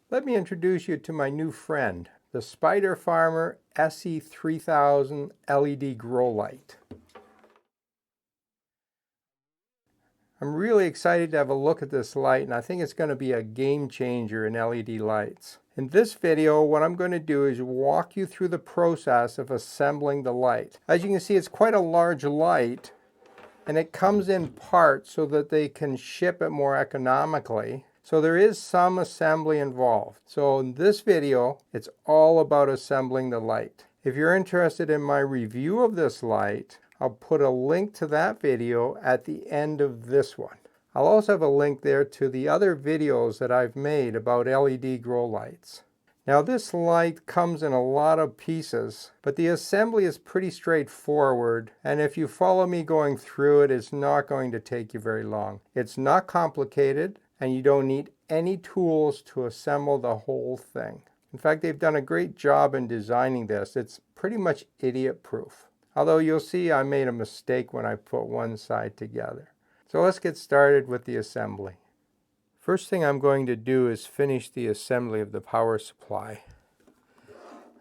Let me introduce you to my new friend, the Spider Farmer SE3000 LED grow light. I'm really excited to have a look at this light, and I think it's going to be a game changer in LED lights. In this video, what I'm going to do is walk you through the process of assembling the light. As you can see, it's quite a large light, and it comes in parts so that they can ship it more economically. So there is some assembly involved. So in this video, it's all about assembling the light. If you're interested in my review of this light, I'll put a link to that video at the end of this one. I'll also have a link there to the other videos that I've made about LED grow lights. Now this light comes in a lot of pieces, but the assembly is pretty straightforward, and if you follow me going through it, it's not going to take you very long. It's not complicated, and you don't need any tools to assemble the whole thing. In fact, they've done a great job in designing this. It's pretty much idiot-proof. Although you'll see I made a mistake when I put one side together. So let's get started with the assembly. First thing I'm going to do is finish the assembly of the power supply.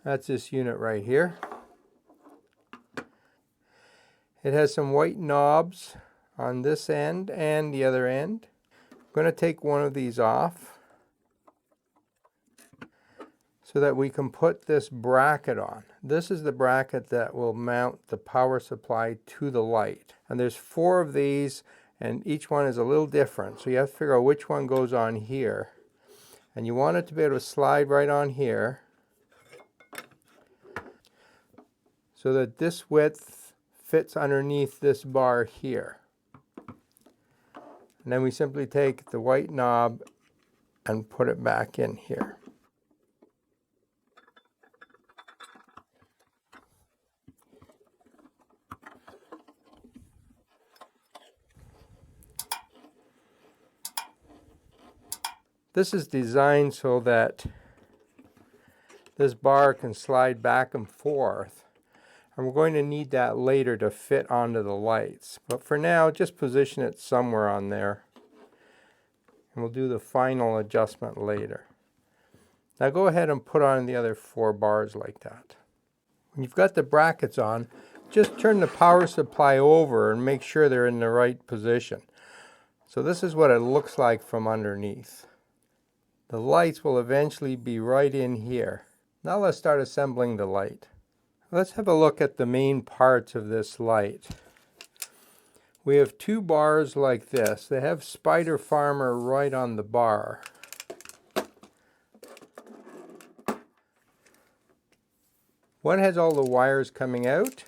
That's this unit right here. It has some white knobs on this end and the other end. I'm going to take one of these off so that we can put this bracket on. This is the bracket that will mount the power supply to the light. And there's 4 of these, and each one is a little different. So you have to figure out which one goes on here. And you want it to be able to slide right on here so that this width fits underneath this bar here. And then we simply take the white knob and put it back in here. This is designed so that this bar can slide back and forth. And we're going to need that later to fit onto the lights. But for now, just position it somewhere on there. And we'll do the final adjustment later. Now go ahead and put on the other 4 bars like that. When you've got the brackets on, just turn the power supply over and make sure they're in the right position. So this is what it looks like from underneath. The lights will eventually be right in here. Now let's start assembling the light. Let's have a look at the main parts of this light. We have 2 bars like this. They have Spider Farmer right on the bar. One has all the wires coming out,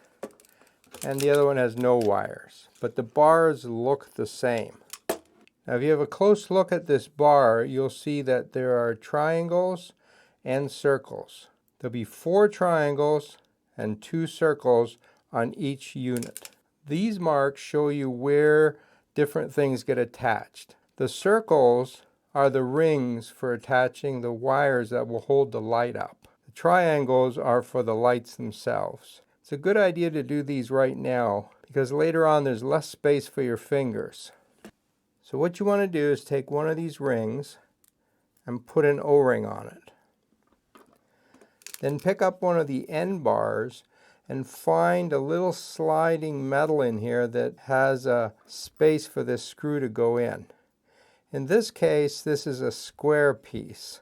and the other one has no wires. But the bars look the same. Now if you have a close look at this bar, you'll see that there are triangles and circles. There'll be 4 triangles and 2 circles on each unit. These marks show you where different things get attached. The circles are the rings for attaching the wires that will hold the light up. The triangles are for the lights themselves. It's a good idea to do these right now because later on there's less space for your fingers. So what you want to do is take one of these rings and put an O-ring on it. Then pick up one of the end bars and find a little sliding metal in here that has a space for this screw to go in. In this case, this is a square piece.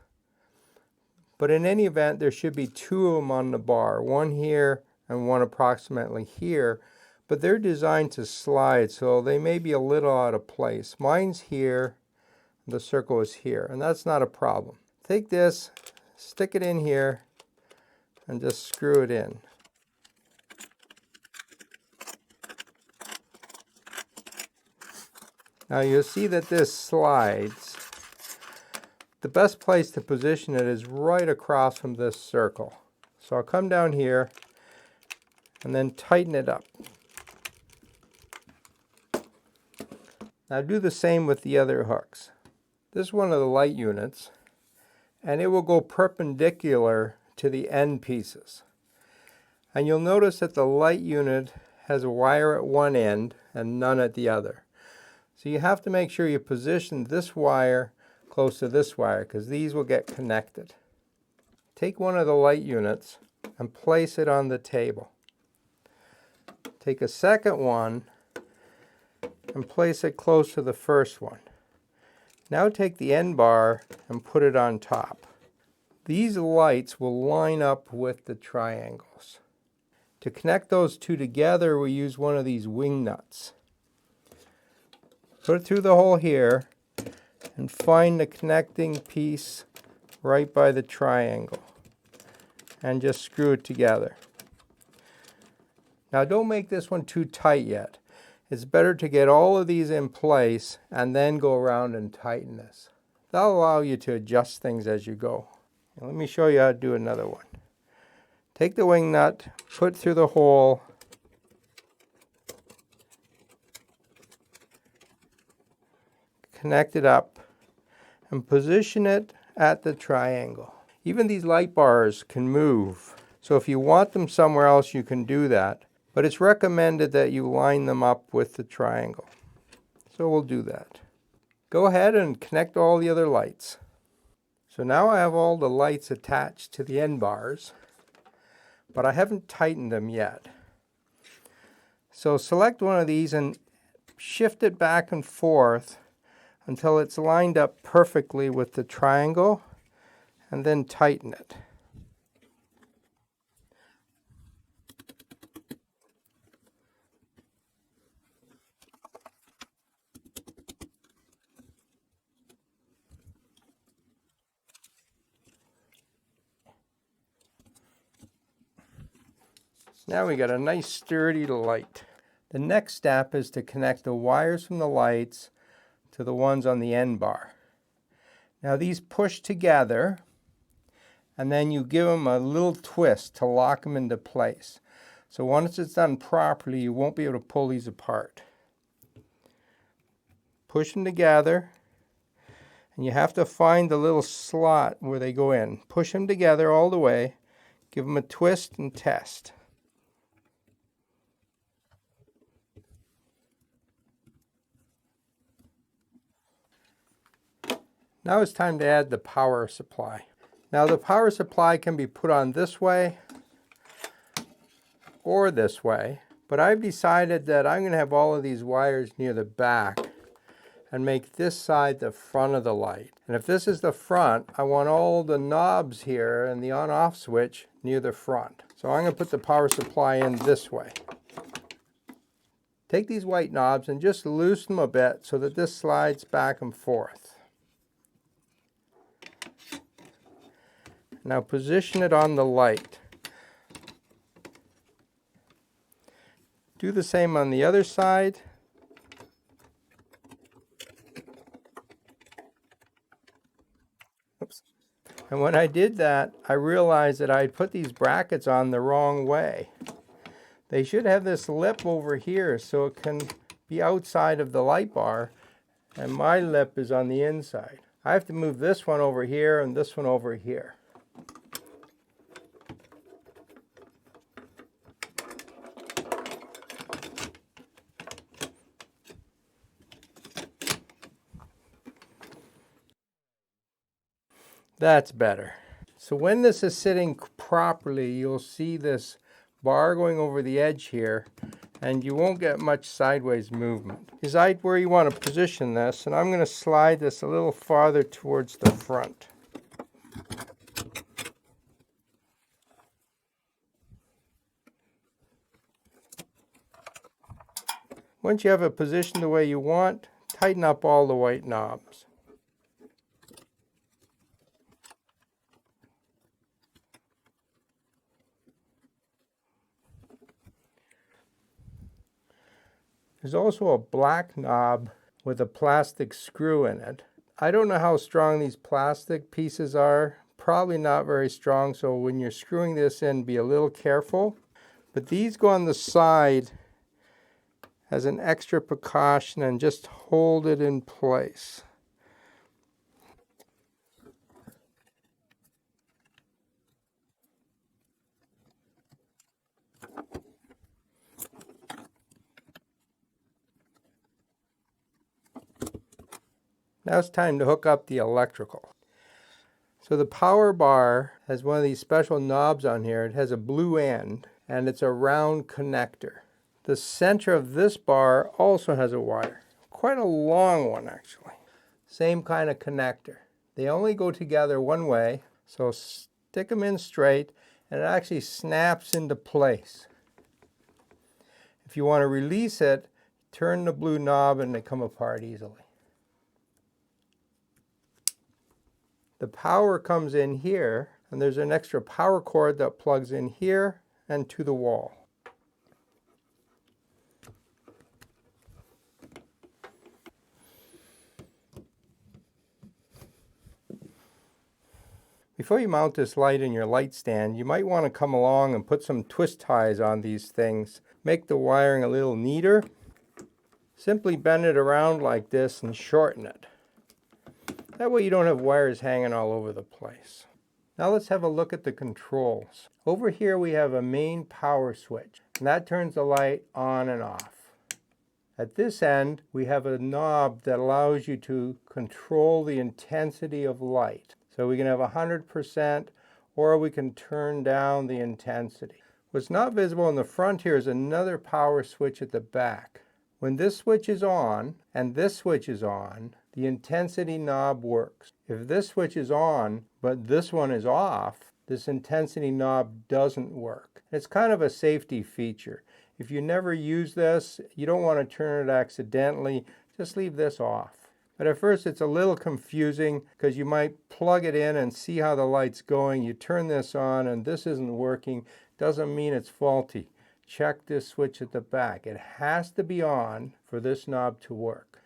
But in any event, there should be 2 of them on the bar, one here and one approximately here. But they're designed to slide, so they may be a little out of place. Mine's here, the circle is here, and that's not a problem. Take this, stick it in here, and just screw it in. Now you'll see that this slides. The best place to position it is right across from this circle. So I'll come down here and then tighten it up. Now do the same with the other hooks. This is one of the light units, and it will go perpendicular to the end pieces. And you'll notice that the light unit has a wire at one end and none at the other. So you have to make sure you position this wire close to this wire because these will get connected. Take one of the light units and place it on the table. Take a second one and place it close to the first one. Now take the end bar and put it on top. These lights will line up with the triangles. To connect those two together, we use one of these wing nuts. Put it through the hole here and find the connecting piece right by the triangle and just screw it together. Now don't make this one too tight yet. It's better to get all of these in place and then go around and tighten this. That'll allow you to adjust things as you go. Now let me show you how to do another one. Take the wing nut, put it through the hole, connect it up, and position it at the triangle. Even these light bars can move, so if you want them somewhere else you can do that, but it's recommended that you line them up with the triangle. So we'll do that. Go ahead and connect all the other lights. So now I have all the lights attached to the end bars, but I haven't tightened them yet. So select one of these and shift it back and forth until it's lined up perfectly with the triangle, and then tighten it. Now we got a nice sturdy light. The next step is to connect the wires from the lights to the ones on the end bar. Now these push together, and then you give them a little twist to lock them into place. So once it's done properly, you won't be able to pull these apart. Push them together, and you have to find the little slot where they go in. Push them together all the way, give them a twist and test. Now it's time to add the power supply. Now the power supply can be put on this way or this way, but I've decided that I'm going to have all of these wires near the back and make this side the front of the light. And if this is the front, I want all the knobs here and the on-off switch near the front. So I'm going to put the power supply in this way. Take these white knobs and just loosen them a bit so that this slides back and forth. Now position it on the light. Do the same on the other side. Oops. And when I did that, I realized that I put these brackets on the wrong way. They should have this lip over here so it can be outside of the light bar, and my lip is on the inside. I have to move this one over here and this one over here. That's better. So when this is sitting properly, you'll see this bar going over the edge here, and you won't get much sideways movement. Decide where you want to position this, and I'm going to slide this a little farther towards the front. Once you have it positioned the way you want, tighten up all the white knobs. There's also a black knob with a plastic screw in it. I don't know how strong these plastic pieces are. Probably not very strong, so when you're screwing this in, be a little careful. But these go on the side as an extra precaution and just hold it in place. Now it's time to hook up the electrical. So the power bar has one of these special knobs on here. It has a blue end and it's a round connector. The center of this bar also has a wire. Quite a long one actually. Same kind of connector. They only go together one way, so stick them in straight and it actually snaps into place. If you want to release it, turn the blue knob and they come apart easily. The power comes in here, and there's an extra power cord that plugs in here and to the wall. Before you mount this light in your light stand, you might want to come along and put some twist ties on these things. Make the wiring a little neater. Simply bend it around like this and shorten it. That way you don't have wires hanging all over the place. Now let's have a look at the controls. Over here we have a main power switch, and that turns the light on and off. At this end we have a knob that allows you to control the intensity of light. So we can have 100% or we can turn down the intensity. What's not visible in the front here is another power switch at the back. When this switch is on and this switch is on, the intensity knob works. If this switch is on, but this one is off, this intensity knob doesn't work. It's kind of a safety feature. If you never use this, you don't want to turn it accidentally, just leave this off. But at first it's a little confusing because you might plug it in and see how the light's going. You turn this on and this isn't working. Doesn't mean it's faulty. Check this switch at the back. It has to be on for this knob to work.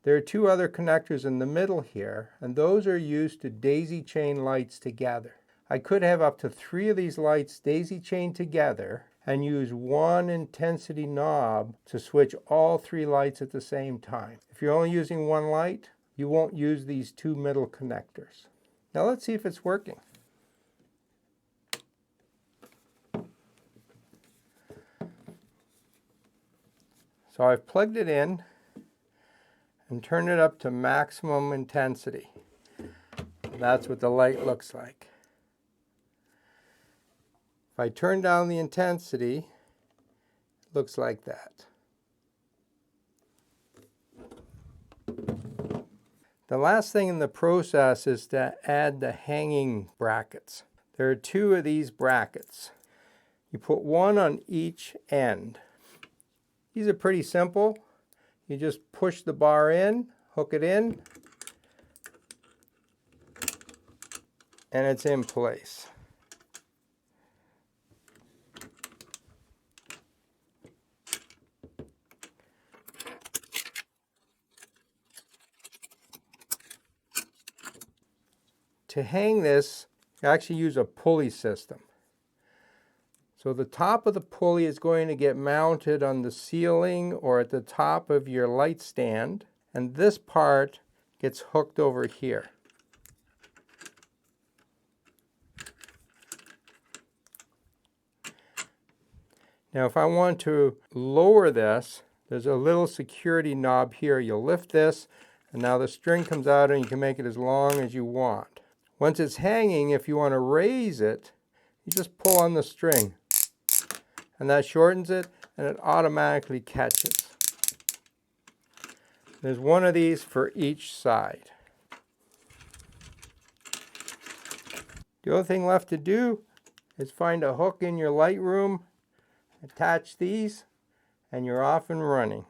There are two other connectors in the middle here, and those are used to daisy chain lights together. I could have up to 3 of these lights daisy chained together and use one intensity knob to switch all 3 lights at the same time. If you're only using one light, you won't use these 2 middle connectors. Now let's see if it's working. So I've plugged it in and turned it up to maximum intensity. That's what the light looks like. If I turn down the intensity, it looks like that. The last thing in the process is to add the hanging brackets. There are 2 of these brackets. You put one on each end. These are pretty simple. You just push the bar in, hook it in, and it's in place. To hang this, you actually use a pulley system. So the top of the pulley is going to get mounted on the ceiling or at the top of your light stand, and this part gets hooked over here. Now if I want to lower this, there's a little security knob here. You'll lift this, and now the string comes out and you can make it as long as you want. Once it's hanging, if you want to raise it, you just pull on the string. And that shortens it, and it automatically catches. There's one of these for each side. The only thing left to do is find a hook in your light room, attach these, and you're off and running.